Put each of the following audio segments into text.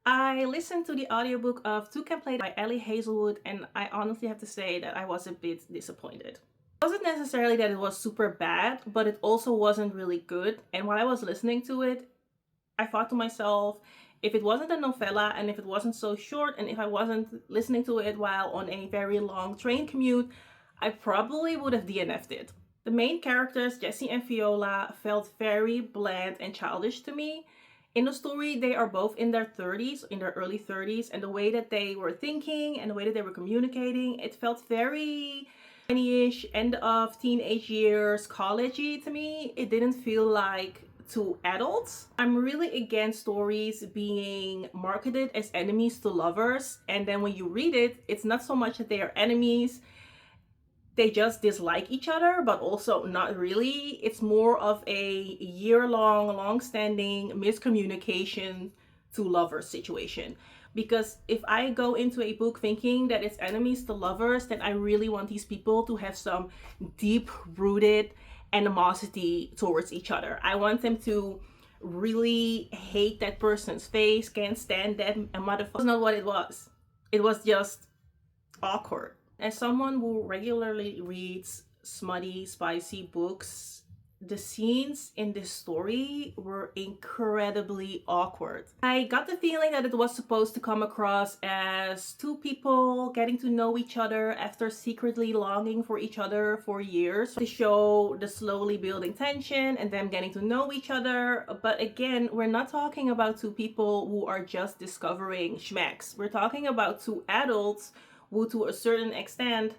I listened to the audiobook of Two Can Play by Ali Hazelwood, and I honestly have to say that I was a bit disappointed. It wasn't necessarily that it was super bad, but it also wasn't really good. And while I was listening to it, I thought to myself, if it wasn't a novella and if it wasn't so short and if I wasn't listening to it while on a very long train commute, I probably would have DNF'd it. The main characters, Jesse and Viola, felt very bland and childish to me. In the story, they are both in their 30s, in their early 30s, and the way that they were thinking and the way that they were communicating, it felt very 20-ish, end of teenage years, college-y to me. It didn't feel like to adults. I'm really against stories being marketed as enemies to lovers, and then when you read it, it's not so much that they are enemies, they just dislike each other, but also not really. It's more of a year-long, long-standing miscommunication to lovers situation. Because if I go into a book thinking that it's enemies to lovers, then I really want these people to have some deep-rooted animosity towards each other. I want them to really hate that person's face, can't stand that motherfucker. That's not what it was. It was just awkward. As someone who regularly reads smutty, spicy books, the scenes in this story were incredibly awkward. I got the feeling that it was supposed to come across as two people getting to know each other after secretly longing for each other for years, to show the slowly building tension and them getting to know each other. But again, we're not talking about two people who are just discovering schmacks. We're talking about two adults who, to a certain extent,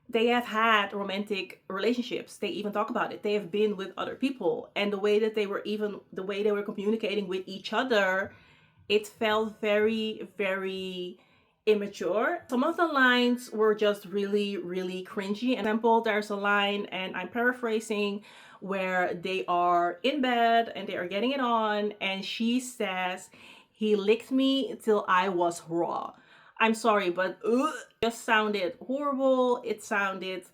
they have had romantic relationships. They even talk about it. They have been with other people, and the way that they were communicating with each other, it felt very, very immature. Some of the lines were just really, really cringy. For example, there's a line, and I'm paraphrasing, where they are in bed and they are getting it on, and she says, "He licked me till I was raw." I'm sorry, but just sounded horrible. It sounded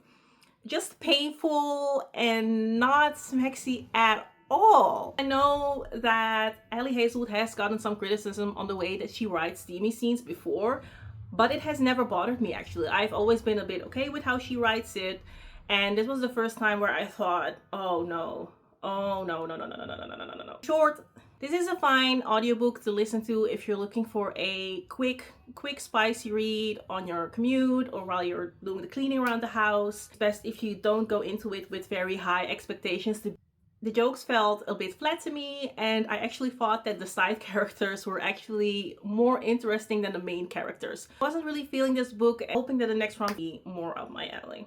just painful and not sexy at all. I know that Ali Hazelwood has gotten some criticism on the way that she writes steamy scenes before, but it has never bothered me actually. I've always been a bit okay with how she writes it, and this was the first time where I thought, oh no, oh no, no, no, no, no, no, no, no, no, no, no. Short. This is a fine audiobook to listen to if you're looking for a quick spicy read on your commute or while you're doing the cleaning around the house. It's best if you don't go into it with very high expectations. The jokes felt a bit flat to me, and I actually thought that the side characters were actually more interesting than the main characters. I wasn't really feeling this book, hoping that the next one will be more up my alley.